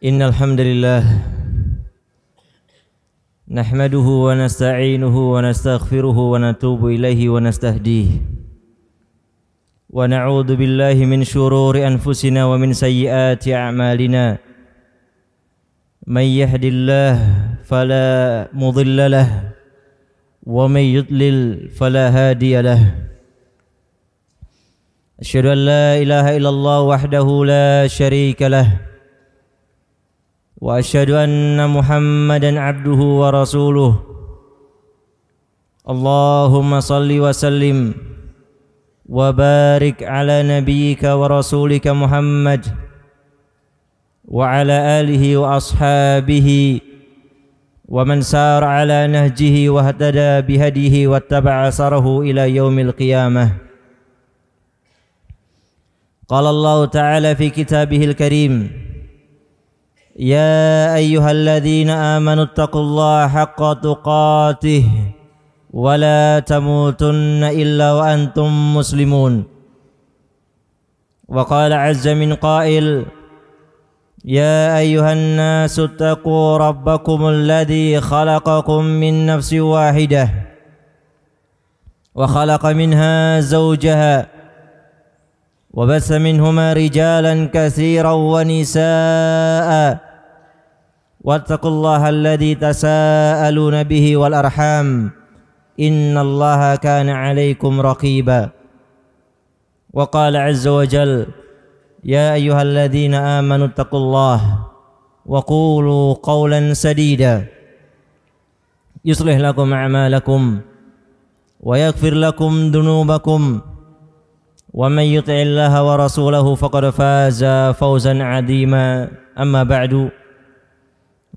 Innal hamdalillah nahmaduhu wa nasta'inuhu wa nastaghfiruhu wa natubu ilaihi wa nastahdihi wa na'udzu billahi min shururi anfusina wa min sayyiati a'malina may yahdihillahu fala mudilla lahu wa may yudlil fala hadiya lahu asyhadu an la ilaha illallah wahdahu la syarika lahu wa asyhadu anna Muhammadan abduhu wa rasuluh. Allahumma salli wa sallim wa barik ala nabiyyika wa rasulika Muhammad wa ala alihi wa ashabihi wa man sara ala nahjihi wa ihtada bihadihi wa taba'a sarahu ila yaumil qiyamah. Qala Allah ta'ala fi kitabihil karim, يا أيها الذين آمنوا اتقوا الله حق تقاته ولا تموتن إلا وأنتم مسلمون. وقال عز من قائل يا أيها الناس اتقوا ربكم الذي خلقكم من نفس واحدة وخلق منها زوجها وبث منهما رجالا كثيرا ونساء واتقوا الله الذي تساءلون به والأرحام إن الله كان عليكم رقيبا. وقال عز وجل يا أيها الذين آمنوا اتقوا الله وقولوا قولا سديدا يصلح لكم أعمالكم ويغفر لكم ذنوبكم ومن يطع الله ورسوله فقد فاز فوزا عظيما. أما بعد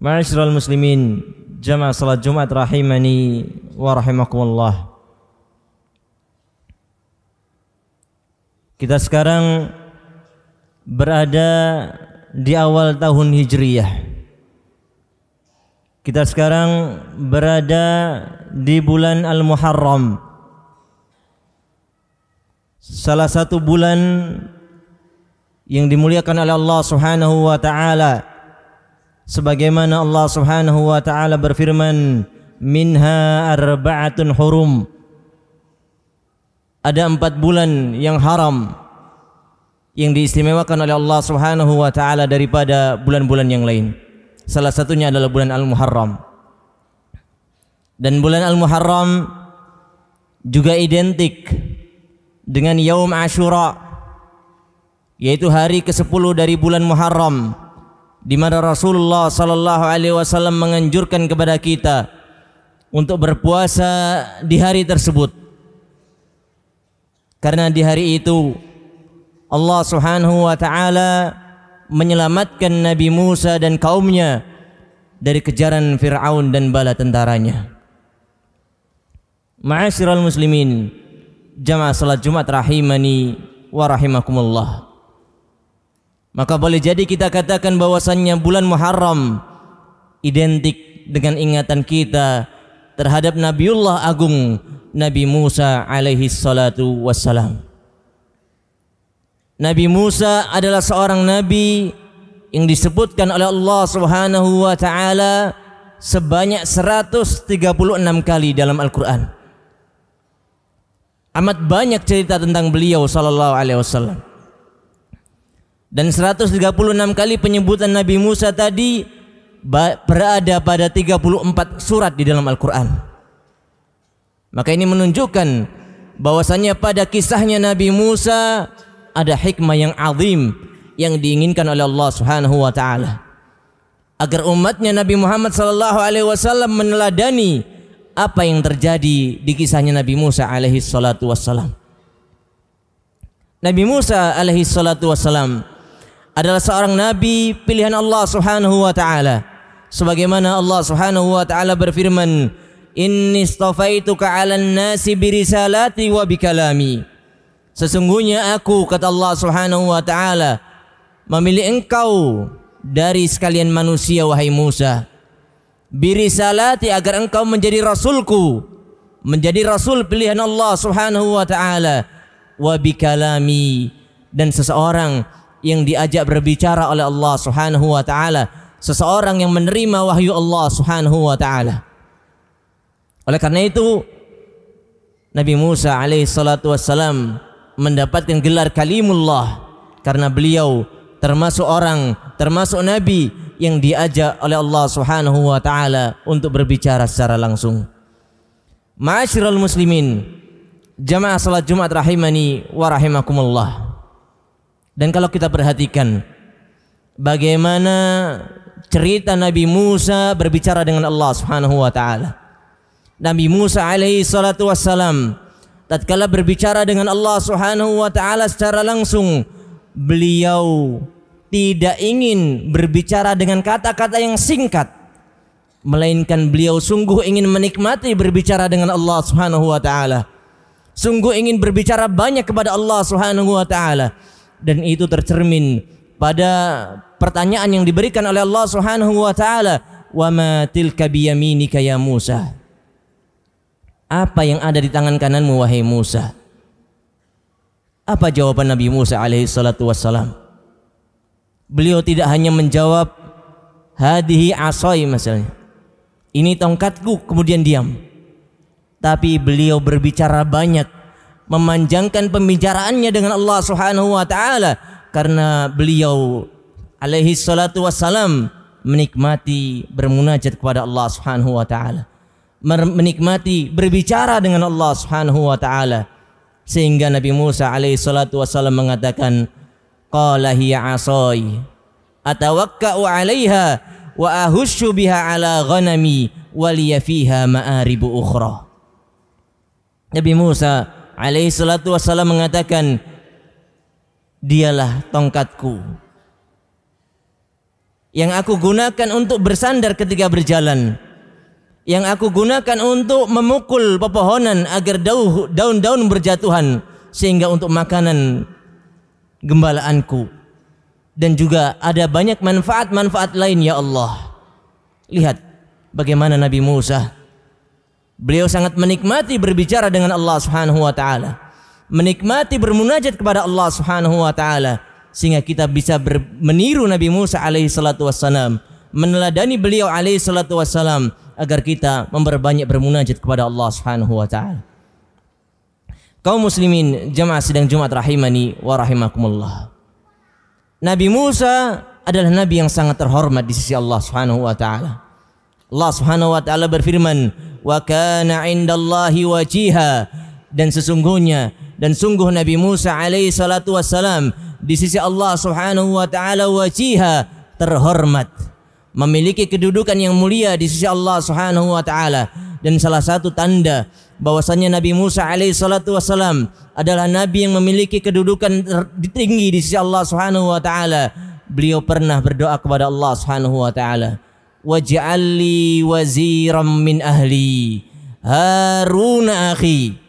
معاشر المسلمين jamaah salat Jumat rahimani wa rahimakumullah. Kita sekarang berada di awal tahun Hijriyah. Kita sekarang berada di bulan Al-Muharram, salah satu bulan yang dimuliakan oleh Allah Subhanahu wa taala, sebagaimana Allah Subhanahu wa taala berfirman, minha arba'atun hurum. Ada 4 bulan yang haram yang diistimewakan oleh Allah Subhanahu wa taala daripada bulan-bulan yang lain. Salah satunya adalah bulan Al-Muharram. Dan bulan Al-Muharram juga identik dengan Yaum Ashura, yaitu hari ke-10 dari bulan Muharram, di mana Rasulullah sallallahu alaihi wasallam menganjurkan kepada kita untuk berpuasa di hari tersebut. Karena di hari itu Allah Subhanahu wa taala menyelamatkan Nabi Musa dan kaumnya dari kejaran Fir'aun dan bala tentaranya. Ma'asyiral muslimin, jamaah salat Jumat rahimani wa rahimakumullah. Maka boleh jadi kita katakan bahwasannya bulan Muharram identik dengan ingatan kita terhadap Nabiullah Agung Nabi Musa alaihi salatu wassalam. Nabi Musa adalah seorang nabi yang disebutkan oleh Allah Subhanahu wa taala sebanyak 136 kali dalam Al-Qur'an. Amat banyak cerita tentang beliau sallallahu alaihi wasallam. Dan 136 kali penyebutan Nabi Musa tadi berada pada 34 surat di dalam Al-Qur'an. Maka ini menunjukkan bahwasannya pada kisahnya Nabi Musa ada hikmah yang azim yang diinginkan oleh Allah Subhanahu wa taala, agar umatnya Nabi Muhammad sallallahu alaihi wasallam meneladani apa yang terjadi di kisahnya Nabi Musa alaihi salatu wassalam. Nabi Musa alaihi salatu wassalam adalah seorang nabi pilihan Allah Subhanahu wa taala, sebagaimana Allah Subhanahu wa taala berfirman, inni istafaituka 'alan nasi birisalati wa bikalami. Sesungguhnya aku, kata Allah Subhanahu wa taala, memilih engkau dari sekalian manusia wahai Musa, birisalati, agar engkau menjadi rasulku, menjadi rasul pilihan Allah Subhanahu wa taala, wa bikalami, dan seseorang yang diajak berbicara oleh Allah Subhanahu wa taala, seseorang yang menerima wahyu Allah Subhanahu wa taala. Oleh karena itu Nabi Musa alaihi salatu wassalam mendapatkan gelar kalimullah karena beliau termasuk nabi yang diajak oleh Allah Subhanahu wa taala untuk berbicara secara langsung. Ma'asyiral muslimin, jamaah salat Jumat rahimani wa rahimakumullah. Dan kalau kita perhatikan bagaimana cerita Nabi Musa berbicara dengan Allah Subhanahu wa taala. Nabi Musa alaihi salatu wassalam tatkala berbicara dengan Allah Subhanahu wa taala secara langsung, beliau tidak ingin berbicara dengan kata-kata yang singkat, melainkan beliau sungguh ingin menikmati berbicara dengan Allah Subhanahu wa taala. Sungguh ingin berbicara banyak kepada Allah Subhanahu wa taala, dan itu tercermin pada pertanyaan yang diberikan oleh Allah Subhanahu wa taala, "Wa ma tilka biyaminika ya Musa?" Apa yang ada di tangan kananmu wahai Musa? Apa jawaban Nabi Musa alaihi salatu wassalam? Beliau tidak hanya menjawab hadihi asai misalnya, ini tongkatku, kemudian diam. Tapi beliau berbicara banyak, memanjangkan pembicaraannya dengan Allah Subhanahu wa taala, karena beliau alaihi salatu wassalam menikmati bermunajat kepada Allah Subhanahu wa taala, menikmati berbicara dengan Allah Subhanahu wa taala, sehingga Nabi Musa alaihi salatu wassalam mengatakan, qala hiya asai atawakka'u 'alaiha wa ahussu biha 'ala ghanami wa liya fiha ma'aribu ukhra. Nabi Musa alaihi salatu wassalam mengatakan, dialah tongkatku yang aku gunakan untuk bersandar ketika berjalan, yang aku gunakan untuk memukul pepohonan agar daun-daun berjatuhan, sehingga untuk makanan gembalaanku, dan juga ada banyak manfaat-manfaat lain ya Allah. Lihat bagaimana Nabi Musa, beliau sangat menikmati berbicara dengan Allah Subhanahu wa taala, menikmati bermunajat kepada Allah Subhanahu wa taala, sehingga kita bisa meniru Nabi Musa alaihi salatu wassalam, meneladani beliau alaihi salatu wassalam, agar kita memperbanyak bermunajat kepada Allah Subhanahu wa taala. Kaum muslimin jamaah sidang Jumat rahimani wa rahimakumullah. Nabi Musa adalah nabi yang sangat terhormat di sisi Allah Subhanahu wa taala. Allah Subhanahu wa taala berfirman, "Wa kana 'indallahi wajiha." Dan sungguh Nabi Musa alaihi salatu wassalam di sisi Allah Subhanahu wa taala wajiha, terhormat, memiliki kedudukan yang mulia di sisi Allah Subhanahu wa taala. Dan salah satu tanda bahwasanya Nabi Musa alaihi salatu wassalam adalah nabi yang memiliki kedudukan tinggi di sisi Allah Subhanahu wa taala, beliau pernah berdoa kepada Allah Subhanahu wa taala, waj'alli waziran min ahli Harun akhi.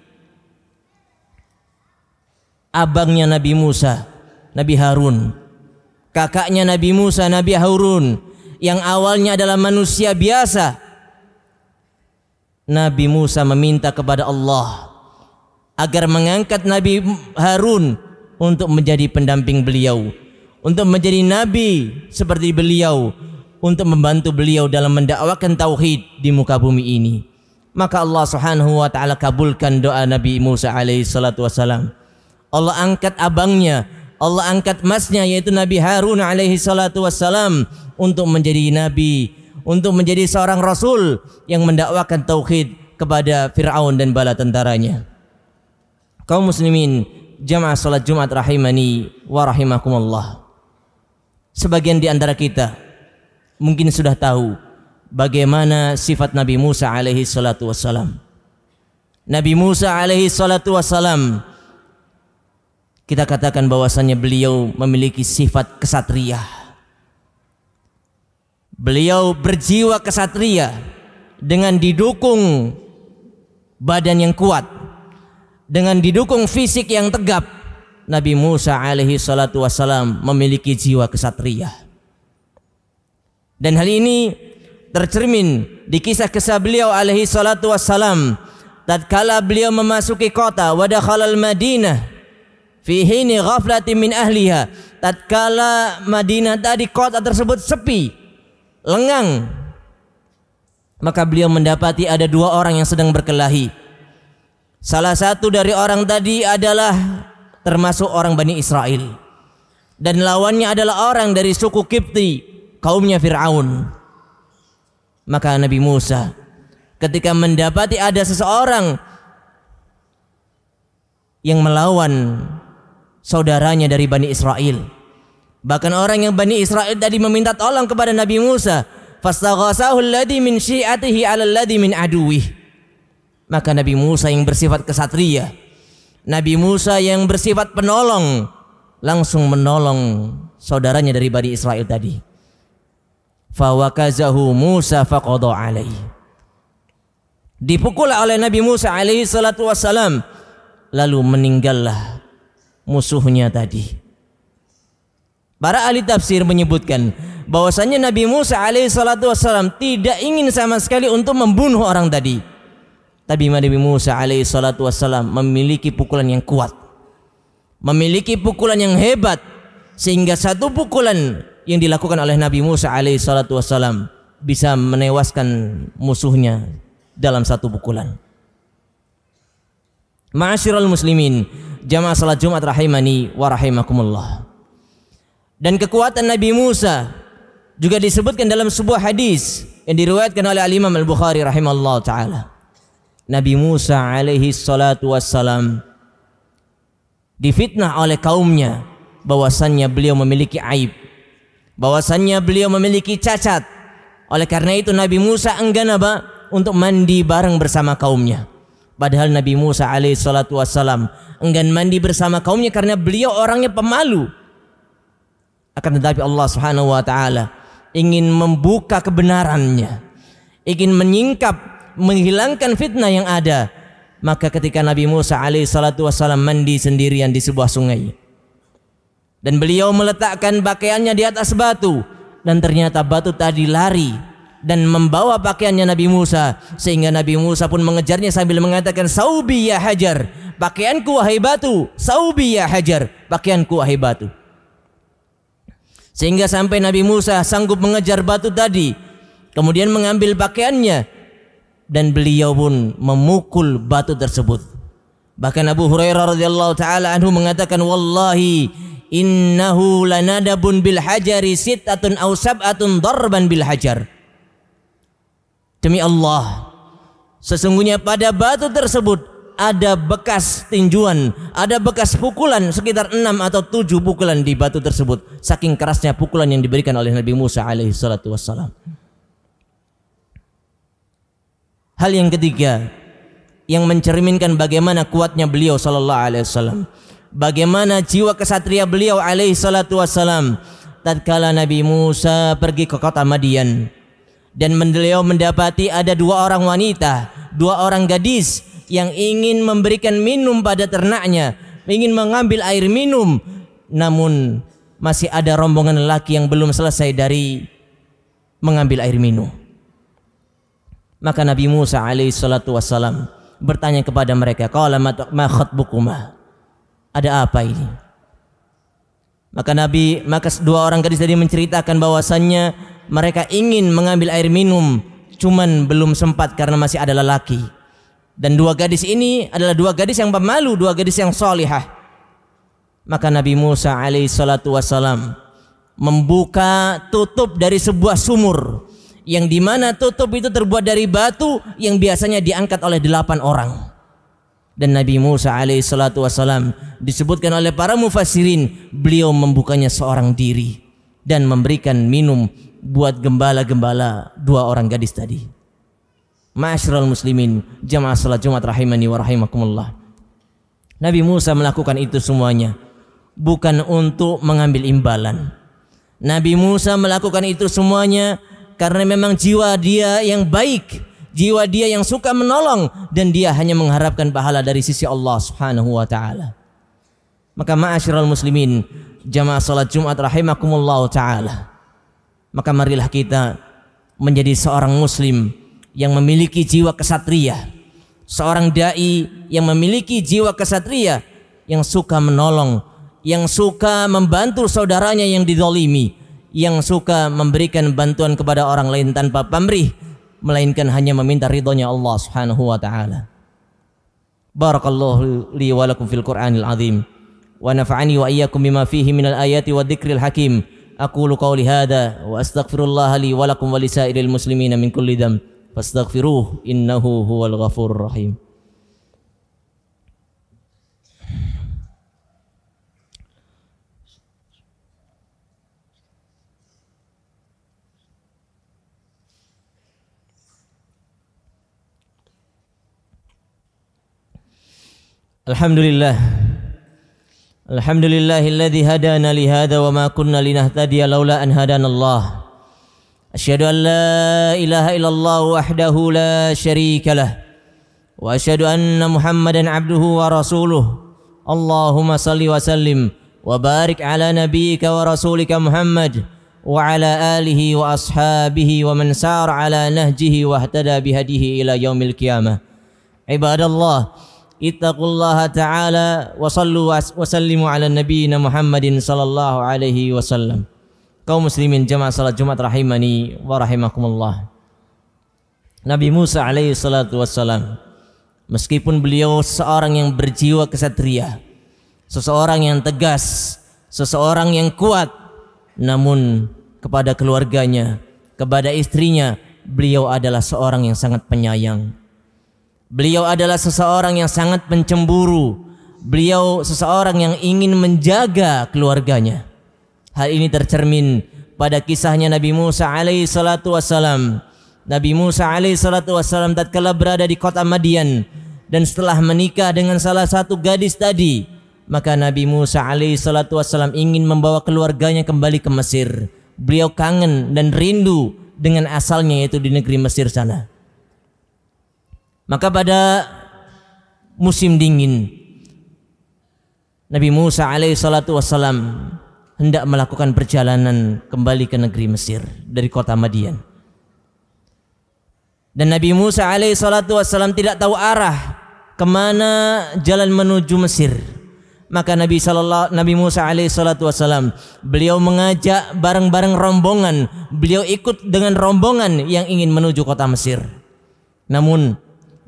Abangnya Nabi Musa, Nabi Harun, kakaknya Nabi Musa, Nabi Harun, yang awalnya adalah manusia biasa. Nabi Musa meminta kepada Allah agar mengangkat Nabi Harun untuk menjadi pendamping beliau, untuk menjadi nabi seperti beliau, untuk membantu beliau dalam mendakwakan tauhid di muka bumi ini. Maka Allah Subhanahu wa taala kabulkan doa Nabi Musa alaihi salatu wassalam. Allah angkat abangnya, Allah angkat masnya, yaitu Nabi Harun alaihi salatu wassalam, untuk menjadi nabi, untuk menjadi seorang rasul yang mendakwakan tauhid kepada Fir'aun dan bala tentaranya. Kaum muslimin jamaah salat Jumat rahimani wa rahimakumullah. Sebagian di antara kita mungkin sudah tahu bagaimana sifat Nabi Musa alaihi salatu wassalam. Nabi Musa alaihi salatu wassalam, kita katakan bahwasannya beliau memiliki sifat kesatria. Beliau berjiwa kesatria dengan didukung badan yang kuat, dengan didukung fisik yang tegap. Nabi Musa alaihi salatu wassalam memiliki jiwa kesatria. Dan hal ini tercermin di kisah-kisah beliau alaihi salatu wassalam tatkala beliau memasuki kota wa dakhalal Madinah fi hini ghaflatin min ahliha, tatkala Madinah tadi, kota tersebut sepi, lengang, maka beliau mendapati ada dua orang yang sedang berkelahi. Salah satu dari orang tadi adalah termasuk orang Bani Israel, dan lawannya adalah orang dari suku Kipti, kaumnya Fir'aun. Maka Nabi Musa ketika mendapati ada seseorang yang melawan saudaranya dari Bani Israel, bahkan orang yang Bani Israel tadi meminta tolong kepada Nabi Musa, fastaghasahu alladhi min syi'atihi 'ala alladhi min aduwih. Maka Nabi Musa yang bersifat kesatria, Nabi Musa yang bersifat penolong, langsung menolong saudaranya dari Bani Israel tadi. Fawakazahu Musa faqada alaihi. Dipukul oleh Nabi Musa alaihi salatu wassalam, lalu meninggallah musuhnya tadi. Para ahli tafsir menyebutkan bahwasanya Nabi Musa alaihi salatu wassalam tidak ingin sama sekali untuk membunuh orang tadi. Tapi Nabi Musa alaihi salatu wassalam memiliki pukulan yang kuat, memiliki pukulan yang hebat, sehingga satu pukulan yang dilakukan oleh Nabi Musa alaihi salatu wassalam bisa menewaskan musuhnya dalam satu pukulan. Ma'asyiral muslimin, jamaah salat Jumat rahimani wa rahimakumullah. Dan kekuatan Nabi Musa juga disebutkan dalam sebuah hadis yang diriwayatkan oleh Al-Imam Al-Bukhari rahimahullah ta'ala. Nabi Musa alaihi salatu wassalam difitnah oleh kaumnya bahwasannya beliau memiliki aib, bahwasannya beliau memiliki cacat. Oleh karena itu Nabi Musa enggan untuk mandi bareng bersama kaumnya. Padahal Nabi Musa alaihi salatu wassalam enggan mandi bersama kaumnya karena beliau orangnya pemalu. Akan tetapi Allah Subhanahu wa taala ingin membuka kebenarannya, ingin menyingkap, menghilangkan fitnah yang ada. Maka ketika Nabi Musa alaihi salatu wassalam mandi sendirian di sebuah sungai, dan beliau meletakkan pakaiannya di atas batu, dan ternyata batu tadi lari dan membawa pakaiannya Nabi Musa, sehingga Nabi Musa pun mengejarnya sambil mengatakan, saubi ya hajar, pakaianku wahai batu, saubi ya hajar, pakaianku wahai batu. Sehingga sampai Nabi Musa sanggup mengejar batu tadi, kemudian mengambil pakaiannya, dan beliau pun memukul batu tersebut. Bahkan Abu Hurairah radhiyallahu taala anhu mengatakan, wallahi innahu lanadabun bil hajari sittatun aw sab'atun darban bil hajar. Demi Allah, sesungguhnya pada batu tersebut ada bekas tinjuan, ada bekas pukulan, sekitar 6 atau 7 pukulan di batu tersebut, saking kerasnya pukulan yang diberikan oleh Nabi Musa alaihi salatu wassalam. Hal yang ketiga yang mencerminkan bagaimana kuatnya beliau sallallahu alaihi wasallam, bagaimana jiwa kesatria beliau alaihi salatu wassalam, tatkala Nabi Musa pergi ke kota Madian dan beliau mendapati ada 2 orang wanita, 2 orang gadis yang ingin memberikan minum pada ternaknya, ingin mengambil air minum, namun masih ada rombongan lelaki yang belum selesai dari mengambil air minum. Maka Nabi Musa alaihi salatu wassalam bertanya kepada mereka, qala ma khatbukuma, ada apa ini? Maka 2 orang gadis tadi menceritakan bahwasannya mereka ingin mengambil air minum, cuman belum sempat karena masih ada lelaki. Dan 2 gadis ini adalah 2 gadis yang pemalu, 2 gadis yang salihah. Maka Nabi Musa alaihi salatu wassalam membuka tutup dari sebuah sumur, yang dimana tutup itu terbuat dari batu yang biasanya diangkat oleh 8 orang. Dan Nabi Musa alaihi salatu wassalam disebutkan oleh para mufassirin, beliau membukanya seorang diri dan memberikan minum buat gembala-gembala 2 orang gadis tadi. Ma'asyiral muslimin, jamaah salat Jumat rahimani wa rahimakumullah. Nabi Musa melakukan itu semuanya bukan untuk mengambil imbalan. Nabi Musa melakukan itu semuanya karena memang jiwa dia yang baik, jiwa dia yang suka menolong, dan dia hanya mengharapkan pahala dari sisi Allah Subhanahu wa taala. Maka ma'asyiral muslimin, jamaah salat Jumat rahimakumullah taala, maka marilah kita menjadi seorang muslim yang memiliki jiwa kesatria, seorang dai yang memiliki jiwa kesatria, yang suka menolong, yang suka membantu saudaranya yang dizalimi, yang suka memberikan bantuan kepada orang lain tanpa pamrih, melainkan hanya meminta ridhonya Allah Subhanahu wa taala. Barakallahu li wa lakum fil Qur'anil azim wa nafa'ani wa iyyakum bima fihi minal ayati wa dzikril hakim. Aqulu qawli hadza wa astaghfirullah li wa lakum wa lisairil muslimina min kulli dzamb fastaghfiruhu innahu huwal ghafurur rahim. Alhamdulillahilladzi hadana li hadza wa ma kunna linahtadiya laula an hadanallah. Asyhadu an la ilaha illallah wahdahu la syarika lah wa asyhadu anna Muhammadan abduhu wa rasuluh. Allahumma salli wa sallim wa barik ala nabiyyika wa rasulika Muhammad wa ala alihi wa ashabihi wa man sara ala nahjihi wa ihtada bihadihi ila yaumil qiyamah. Ibadallah, ittaqullaha ta'ala wa sallu wa sallimu ala nabiyyina Muhammadin sallallahu alaihi wasallam. Kaum muslimin jamaah salat Jumat rahimani wa rahimakumullah. Nabi Musa alaihi salatu wassalam, meskipun beliau seorang yang berjiwa kesatria, seseorang yang tegas, seseorang yang kuat, namun kepada keluarganya, kepada istrinya, beliau adalah seorang yang sangat penyayang. Beliau adalah seseorang yang sangat pencemburu. Beliau seseorang yang ingin menjaga keluarganya. Hal ini tercermin pada kisahnya Nabi Musa alaihi salatu wassalam. Nabi Musa alaihi salatu wassalam tatkala berada di kota Madian dan setelah menikah dengan salah satu gadis tadi, maka Nabi Musa alaihi salatu wassalam ingin membawa keluarganya kembali ke Mesir. Beliau kangen dan rindu dengan asalnya, yaitu di negeri Mesir sana. Maka pada musim dingin, Nabi Musa alaihi salatu wassalam hendak melakukan perjalanan kembali ke negeri Mesir dari kota Madian. Dan Nabi Musa alaihi salatu wassalam tidak tahu arah kemana jalan menuju Mesir. Maka Nabi Musa alaihi salatu wassalam, beliau mengajak bareng-bareng rombongan. Beliau ikut dengan rombongan yang ingin menuju kota Mesir. Namun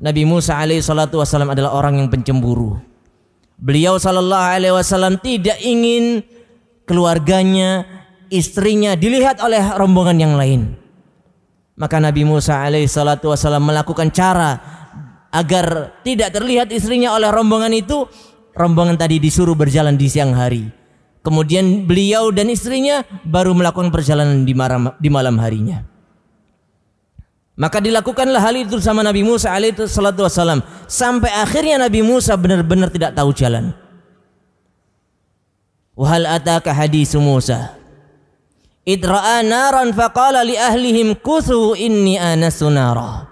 Nabi Musa alaihi salatu wassalam adalah orang yang pencemburu. Beliau sallallahu alaihi wasallam tidak ingin keluarganya, istrinya dilihat oleh rombongan yang lain. Maka Nabi Musa alaihi salatu wassalam melakukan cara agar tidak terlihat istrinya oleh rombongan itu. Rombongan tadi disuruh berjalan di siang hari. Kemudian beliau dan istrinya baru melakukan perjalanan di malam harinya. Maka dilakukanlah hal itu sama Nabi Musa alaihi salatu wassalam, sampai akhirnya Nabi Musa benar-benar tidak tahu jalan. Wa hal ataka hadisu Musa id ra'a naran faqala li ahlihim kuthu inni anasu nara.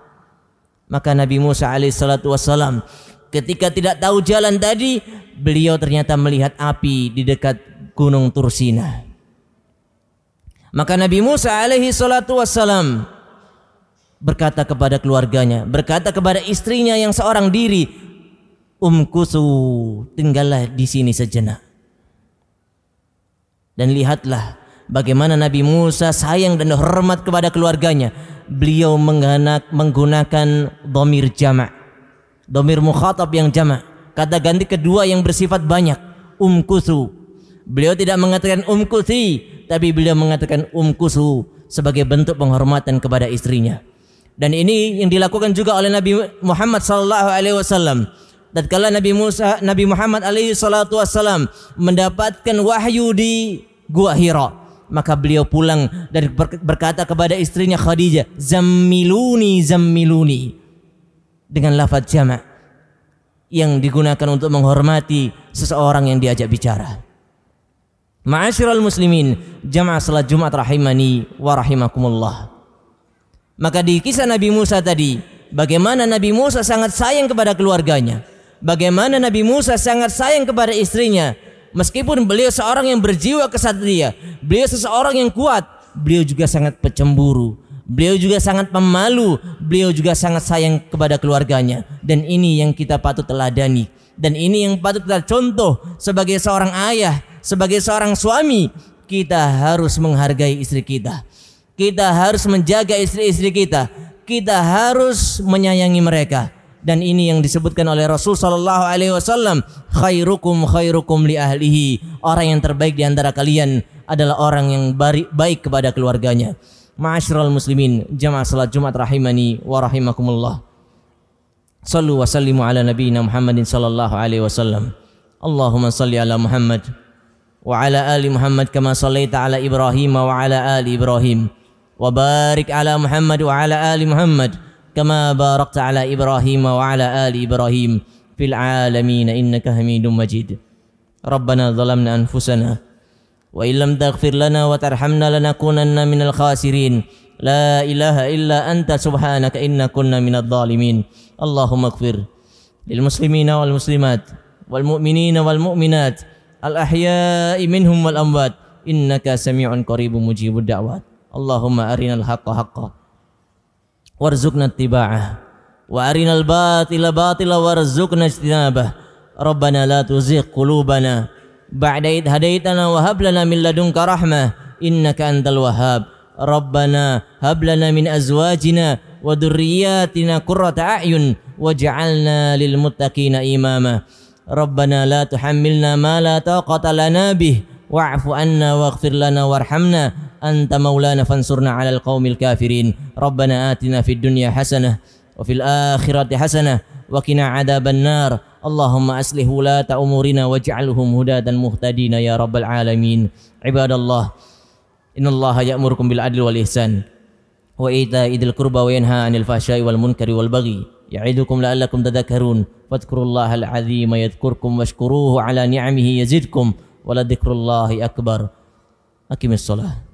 Maka Nabi Musa alaihi salatu wassalam ketika tidak tahu jalan tadi, beliau ternyata melihat api di dekat gunung Tursina. Maka Nabi Musa alaihi salatu wassalam berkata kepada keluarganya, berkata kepada istrinya yang seorang diri, umkusu, tinggallah di sini sejenak. Dan lihatlah bagaimana Nabi Musa sayang dan hormat kepada keluarganya. Beliau menggunakan dhamir jamak, dhamir mukhatab yang jamak, kata ganti kedua yang bersifat banyak, umkusu. Beliau tidak mengatakan umkusi, tapi beliau mengatakan umkusu sebagai bentuk penghormatan kepada istrinya. Dan ini yang dilakukan juga oleh Nabi Muhammad sallallahu alaihi wasallam. Tatkala Nabi Muhammad alaihi salatu wasallam mendapatkan wahyu di Gua Hira, maka beliau pulang dan berkata kepada istrinya Khadijah, zammiluni zammiluni, dengan lafaz jamak yang digunakan untuk menghormati seseorang yang diajak bicara. Ma'asyiral muslimin, jamaah salat Jumat rahimani wa rahimakumullah. Maka di kisah Nabi Musa tadi, bagaimana Nabi Musa sangat sayang kepada keluarganya, bagaimana Nabi Musa sangat sayang kepada istrinya. Meskipun beliau seorang yang berjiwa kesatria, beliau seseorang yang kuat, beliau juga sangat pecemburu, beliau juga sangat pemalu, beliau juga sangat sayang kepada keluarganya. Dan ini yang kita patut teladani. Dan ini yang patut kita contoh sebagai seorang ayah, sebagai seorang suami. Kita harus menghargai istri kita. Kita harus menjaga istri-istri kita. Kita harus menyayangi mereka. Dan ini yang disebutkan oleh Rasul sallallahu alaihi wasallam, khairukum khairukum li ahlihi. Orang yang terbaik di antara kalian adalah orang yang baik kepada keluarganya. Ma'asyiral muslimin, jamaah salat Jumat rahimani wa rahimakumullah. Sallu wa sallimu ala nabiyyina Muhammadin sallallahu alaihi wasallam. Allahumma salli ala Muhammad wa ala ali Muhammad kama sallaita ala Ibrahim wa ala ali Ibrahim. Wa barik ala Muhammad wa ala ali Muhammad kama barakta ala Ibrahim wa ala ali Ibrahim fil alamin innaka Hamidum Majid. Rabbana zalamna anfusana wa illam taghfir lana wa tarhamna lanakunanna minal khasirin. La ilaha illa anta subhanaka inna kunna minadh dhalimin. Allahumma ighfir lil muslimina wal muslimat wal mu'minina wal mu'minat al ahya'i minhum wal amwat innaka sami'un qaribun mujibud da'wat. Allahumma arinal haqqa haqqan warzuqna ittiba'ah wa arinal batila batila warzuqna ijtinabah. Rabbana la tuzigh qulubana ba'da idh hadaitana wa hab lana min ladunka rahmah innaka antal wahhab. Rabbana hab lana min azwajina wa dhurriyyatina qurrata a'yun waj'alna lil muttaqina imama. Rabbana la tuhammilna ma la taqata lana bih wa'fu anna waghfir lana warhamna anta maulana fansurna 'alal qaumil kafirin. Rabbana atina fid dunya hasanah wa fil akhirati hasanah wa qina 'adzaban nar. Allahumma aslih wulata umurina waj'alhum hudatan muhtadina ya rabbal alamin. Ibadallah, innallaha ya'murukum bil adli wal ihsan wa ita'i dzil qurba wa yanha 'anil fahsya'i wal munkari wal baghi ya'idukum la'allakum tadhakkarun. Fadhkurullahal 'azima yadhkurkum washkuruhu 'ala ni'amihi yazidkum wa la dzikrullahi akbar. Aqimis shalah.